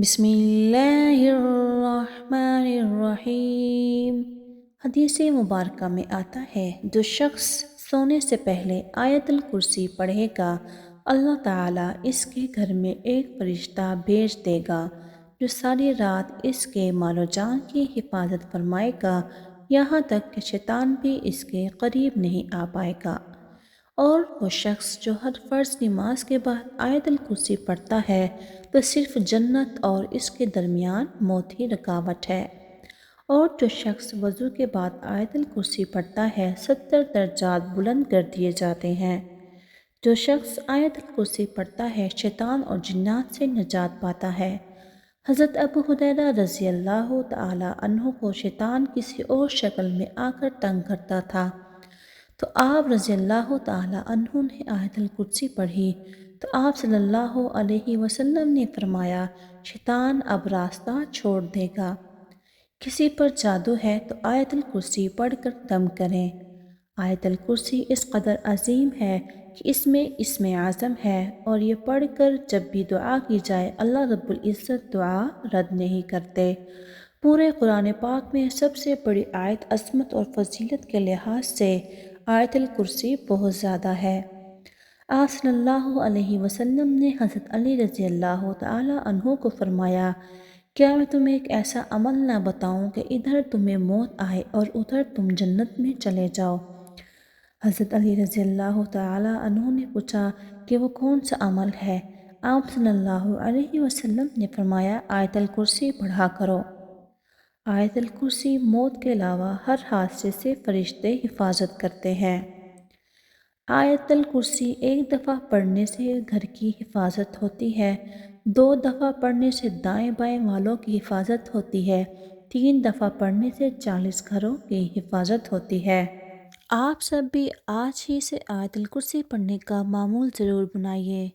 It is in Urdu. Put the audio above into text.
بسم اللہ الرحمن الرحیم۔ حدیث مبارکہ میں آتا ہے، جو شخص سونے سے پہلے آیت الکرسی پڑھے گا، اللہ تعالیٰ اس کے گھر میں ایک فرشتہ بھیج دے گا جو ساری رات اس کے مال و جان کی حفاظت فرمائے گا، یہاں تک کہ شیطان بھی اس کے قریب نہیں آ پائے گا۔ اور وہ شخص جو ہر فرض نماز کے بعد آیت الکرسی پڑھتا ہے تو صرف جنت اور اس کے درمیان موت ہی رکاوٹ ہے۔ اور جو شخص وضو کے بعد آیت الکرسی پڑھتا ہے 70 درجات بلند کر دیے جاتے ہیں۔ جو شخص آیت الکرسی پڑھتا ہے شیطان اور جنات سے نجات پاتا ہے۔ حضرت ابو ہریرہ رضی اللہ تعالی عنہ کو شیطان کسی اور شکل میں آ کر تنگ کرتا تھا، تو آپ رضی اللہ تعالی عنہ نے آیت الکرسی پڑھی تو آپ صلی اللہ علیہ وسلم نے فرمایا، شیطان اب راستہ چھوڑ دے گا۔ کسی پر جادو ہے تو آیت الکرسی پڑھ کر دم کریں۔ آیت الکرسی اس قدر عظیم ہے کہ اس میں اسم اعظم ہے، اور یہ پڑھ کر جب بھی دعا کی جائے اللہ رب العزت دعا رد نہیں کرتے۔ پورے قرآن پاک میں سب سے بڑی آیت عظمت اور فضیلت کے لحاظ سے آیت الکرسی بہت زیادہ ہے۔ آپ صلی اللہ علیہ وسلم نے حضرت علی رضی اللہ تعالی عنہ کو فرمایا، کیا میں تمہیں ایک ایسا عمل نہ بتاؤں کہ ادھر تمہیں موت آئے اور ادھر تم جنت میں چلے جاؤ؟ حضرت علی رضی اللہ تعالی عنہ نے پوچھا کہ وہ کون سا عمل ہے؟ آپ صلی اللہ علیہ وسلم نے فرمایا، آیت الکرسی پڑھا کرو۔ آیت الکرسی موت کے علاوہ ہر حادثے سے فرشتے حفاظت کرتے ہیں۔ آیت الکرسی ایک دفعہ پڑھنے سے گھر کی حفاظت ہوتی ہے، 2 دفعہ پڑھنے سے دائیں بائیں والوں کی حفاظت ہوتی ہے، 3 دفعہ پڑھنے سے 40 گھروں کی حفاظت ہوتی ہے۔ آپ سب بھی آج ہی سے آیت الکرسی پڑھنے کا معمول ضرور بنائیے۔